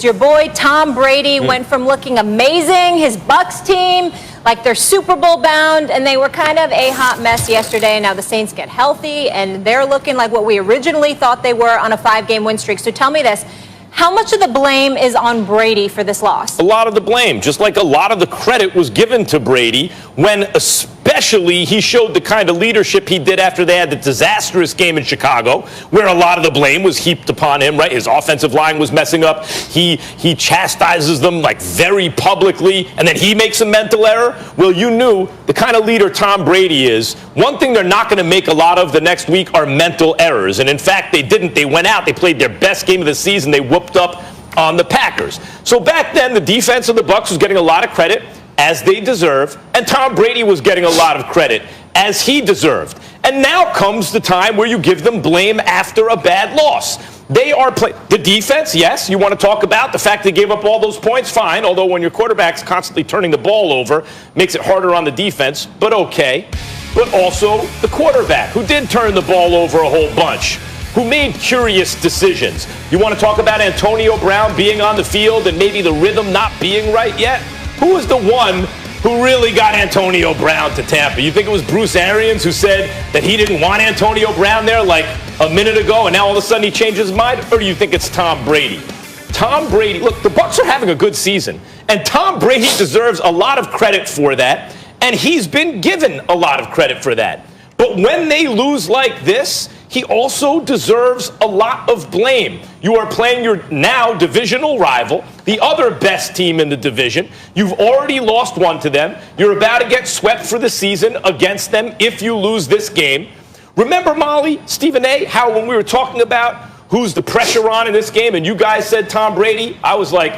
Your boy Tom Brady went from looking amazing, his Bucs team, like they're Super Bowl bound, and they were kind of a hot mess yesterday. Now the Saints get healthy, and they're looking like what we originally thought they were on a 5-game win streak. So tell me this. How much of the blame is on Brady for this loss? A lot of the blame, just like a lot of the credit was given to Brady when especially he showed the kind of leadership he did after they had the disastrous game in Chicago, where a lot of the blame was heaped upon him, right? His offensive line was messing up. He chastises them like very publicly, and then he makes a mental error. Well, you knew the kind of leader Tom Brady is. One thing they're not going to make a lot of the next week are mental errors. And in fact, they didn't. They went out. They played their best game of the season. They whooped up on the Packers. So back then, the defense of the Bucs was getting a lot of credit, as they deserve, and Tom Brady was getting a lot of credit, as he deserved. And now comes the time where you give them blame after a bad loss. They are the defense, yes, you want to talk about the fact they gave up all those points, fine, although when your quarterback's constantly turning the ball over, makes it harder on the defense, but okay. But also the quarterback, who did turn the ball over a whole bunch, who made curious decisions. You want to talk about Antonio Brown being on the field and maybe the rhythm not being right yet? Who was the one who really got Antonio Brown to Tampa? You think it was Bruce Arians who said that he didn't want Antonio Brown there like a minute ago and now all of a sudden he changed his mind? Or do you think it's Tom Brady? Tom Brady, look, the Bucs are having a good season, and Tom Brady deserves a lot of credit for that, and he's been given a lot of credit for that. But when they lose like this, he also deserves a lot of blame. You are playing your now divisional rival, the other best team in the division. You've already lost one to them. You're about to get swept for the season against them if you lose this game. Remember, Molly, Stephen A., how when we were talking about who's the pressure on in this game and you guys said Tom Brady, I was like,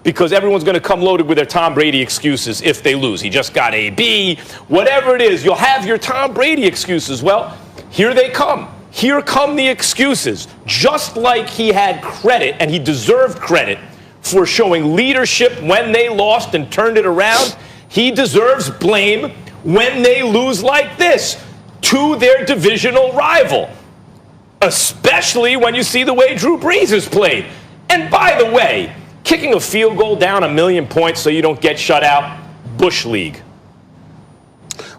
because everyone's going to come loaded with their Tom Brady excuses if they lose. He just got a B, whatever it is. You'll have your Tom Brady excuses. Well, here they come. Here come the excuses. Just like he had credit, and he deserved credit, for showing leadership when they lost and turned it around, he deserves blame when they lose like this to their divisional rival, especially when you see the way Drew Brees has played. And by the way, kicking a field goal down 1,000,000 points so you don't get shut out, Bush League.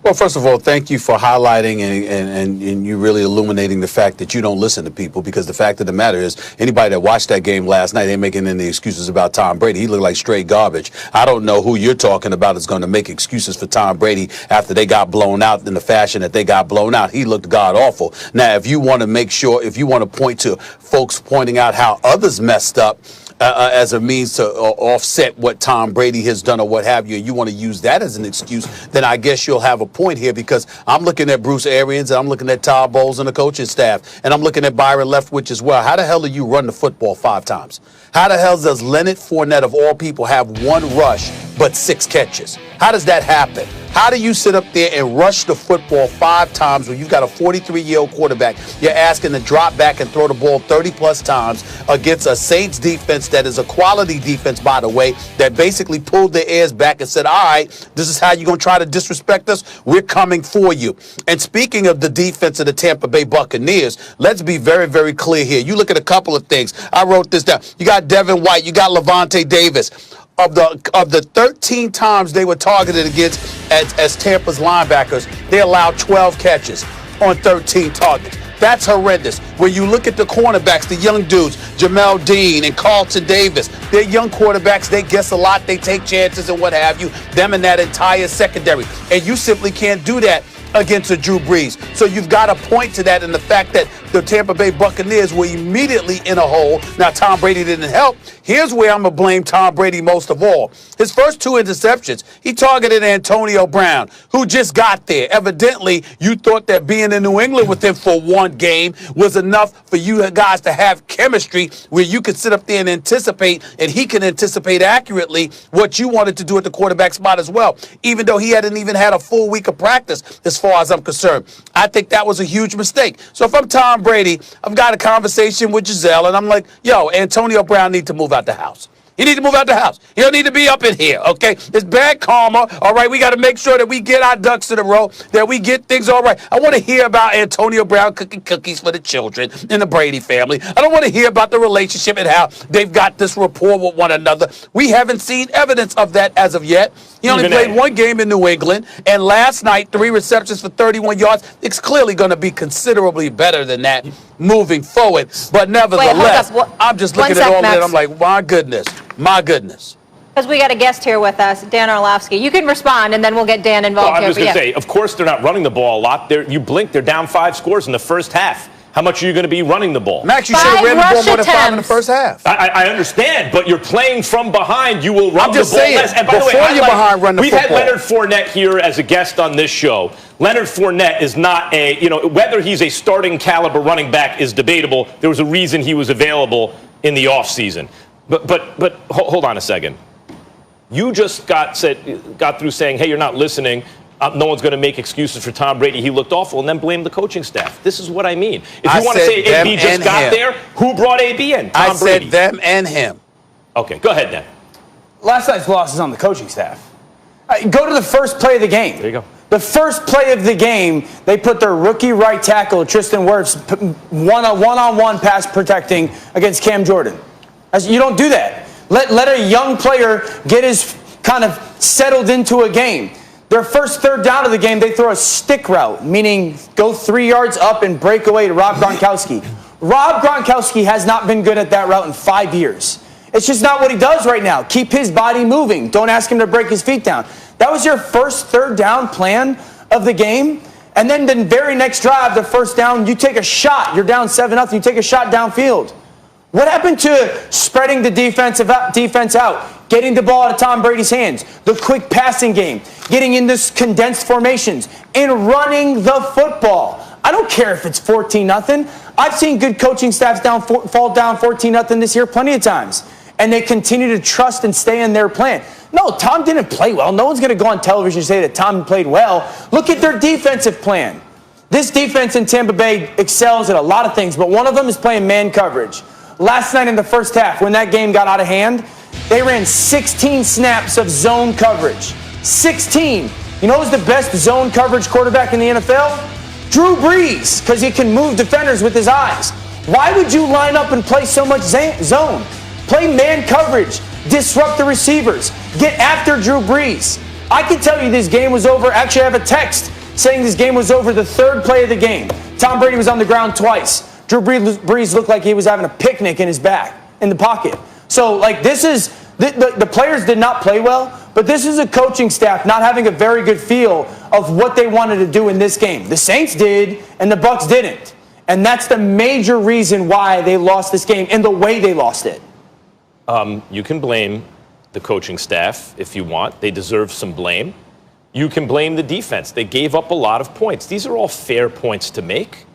Well, first of all, thank you for highlighting and you really illuminating the fact that you don't listen to people, because the fact of the matter is anybody that watched that game last night ain't making any excuses about Tom Brady. He looked like straight garbage. I don't know who you're talking about is going to make excuses for Tom Brady after they got blown out in the fashion that they got blown out. He looked god-awful. Now, if you want to make sure, if you want to point to folks pointing out how others messed up, as a means to offset what Tom Brady has done or what have you, and you want to use that as an excuse, then I guess you'll have a point here, because I'm looking at Bruce Arians and I'm looking at Todd Bowles and the coaching staff, and I'm looking at Byron Leftwich as well. How the hell do you run the football 5 times? How the hell does Leonard Fournette, of all people, have 1 rush but 6 catches? How does that happen? How do you sit up there and rush the football 5 times when you've got a 43-year-old quarterback you're asking to drop back and throw the ball 30-plus times against a Saints defense that is a quality defense, by the way, that basically pulled their ears back and said, all right, this is how you're going to try to disrespect us? We're coming for you. And speaking of the defense of the Tampa Bay Buccaneers, let's be very, very clear here. You look at a couple of things. I wrote this down. You got Devin White. You got Levante Davis. Of the 13 times they were targeted against as Tampa's linebackers, they allowed 12 catches on 13 targets. That's horrendous. When you look at the cornerbacks, the young dudes, Jamel Dean and Carlton Davis, they're young quarterbacks. They guess a lot. They take chances and what have you. Them and that entire secondary. And you simply can't do that against a Drew Brees. So you've got to point to that, and the fact that the Tampa Bay Buccaneers were immediately in a hole. Now, Tom Brady didn't help. Here's where I'm going to blame Tom Brady most of all. His first 2 interceptions, he targeted Antonio Brown, who just got there. Evidently, you thought that being in New England with him for 1 game was enough for you guys to have chemistry where you could sit up there and anticipate, and he can anticipate accurately what you wanted to do at the quarterback spot as well, even though he hadn't even had a full week of practice as far as I'm concerned. I think that was a huge mistake. So if I'm Tom Brady, I've got a conversation with Giselle, and I'm like, yo, Antonio Brown needs to move out the house. He needs to move out the house. He don't need to be up in here, okay? It's bad karma, all right? We got to make sure that we get our ducks in a row, that we get things all right. I want to hear about Antonio Brown cooking cookies for the children in the Brady family. I don't want to hear about the relationship and how they've got this rapport with one another. We haven't seen evidence of that as of yet. He only played one game in New England, and last night, 3 receptions for 31 yards. It's clearly going to be considerably better than that moving forward. But nevertheless, I'm just looking at all of that. I'm like, my goodness. My goodness. Because we got a guest here with us, Dan Orlovsky. You can respond, and then we'll get Dan involved. I'm just going to say, of course they're not running the ball a lot. You blink, they're down 5 scores in the first half. How much are you going to be running the ball? Max, you should have ran the ball more than 5 in the first half. I understand, but you're playing from behind. You will run the ball less. And by the way, we've had Leonard Fournette here as a guest on this show. Leonard Fournette is not whether he's a starting caliber running back is debatable. There was a reason he was available in the offseason. But hold on a second. You just got through saying, hey, you're not listening. No one's going to make excuses for Tom Brady. He looked awful, and then blame the coaching staff. This is what I mean. If you want to say AB just got there, who brought AB in? Tom Brady. I said them and him. Okay, go ahead, Dan. Last night's loss is on the coaching staff. Go to the first play of the game. There you go. The first play of the game, they put their rookie right tackle, Tristan Wirfs, one-on-one pass protecting against Cam Jordan. You don't do that. Let a young player get his kind of settled into a game. Their first third down of the game, they throw a stick route, meaning go 3 yards up and break away to Rob Gronkowski. Rob Gronkowski has not been good at that route in 5 years. It's just not what he does right now. Keep his body moving. Don't ask him to break his feet down. That was your first third down plan of the game. And then the very next drive, the first down, you take a shot. You're down 7-0. You take a shot downfield. What happened to spreading the defense out, getting the ball out of Tom Brady's hands, the quick passing game, getting in this condensed formations, and running the football? I don't care if it's 14-0. I've seen good coaching staffs fall down 14-0 this year plenty of times, and they continue to trust and stay in their plan. No, Tom didn't play well. No one's going to go on television and say that Tom played well. Look at their defensive plan. This defense in Tampa Bay excels at a lot of things, but one of them is playing man coverage. Last night in the first half, when that game got out of hand, they ran 16 snaps of zone coverage. 16. You know who's the best zone coverage quarterback in the NFL? Drew Brees, because he can move defenders with his eyes. Why would you line up and play so much zone? Play man coverage. Disrupt the receivers. Get after Drew Brees. I can tell you this game was over. Actually, I have a text saying this game was over the third play of the game. Tom Brady was on the ground twice. Drew Brees looked like he was having a picnic in his back, in the pocket. So, like, this is, the players did not play well, but this is a coaching staff not having a very good feel of what they wanted to do in this game. The Saints did, and the Bucs didn't. And that's the major reason why they lost this game and the way they lost it. You can blame the coaching staff if you want. They deserve some blame. You can blame the defense. They gave up a lot of points. These are all fair points to make.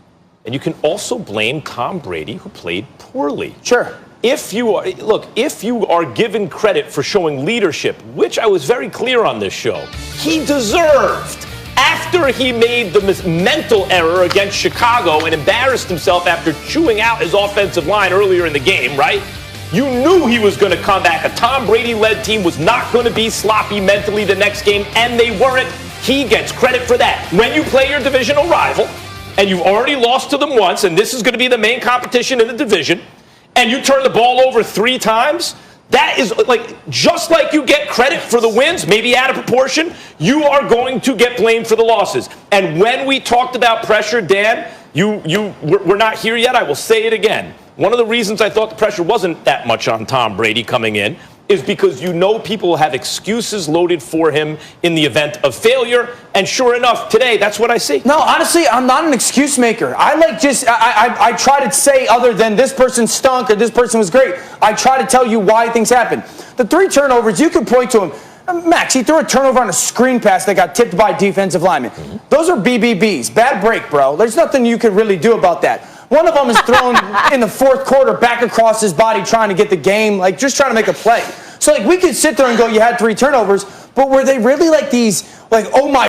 And you can also blame Tom Brady, who played poorly. Sure. If you are given credit for showing leadership, which I was very clear on this show, he deserved. After he made the mental error against Chicago and embarrassed himself after chewing out his offensive line earlier in the game, right? You knew he was going to come back. A Tom Brady-led team was not going to be sloppy mentally the next game, and they weren't. He gets credit for that. When you play your divisional rival, and you've already lost to them once, and this is going to be the main competition in the division, and you turn the ball over 3 times, that is just like you get credit for the wins, maybe out of proportion, you are going to get blamed for the losses. And when we talked about pressure, Dan, we're not here yet. I will say it again. One of the reasons I thought the pressure wasn't that much on Tom Brady coming in is because people will have excuses loaded for him in the event of failure. And sure enough, today, that's what I see. No, honestly, I'm not an excuse maker. I try to say other than this person stunk or this person was great. I try to tell you why things happen. The 3 turnovers, you can point to them. Max, he threw a turnover on a screen pass that got tipped by defensive linemen. Those are BBBs. Bad break, bro. There's nothing you can really do about that. One of them is thrown in the 4th quarter back across his body trying to get the game, just trying to make a play. So, we could sit there and go, you had 3 turnovers, but were they really these, oh my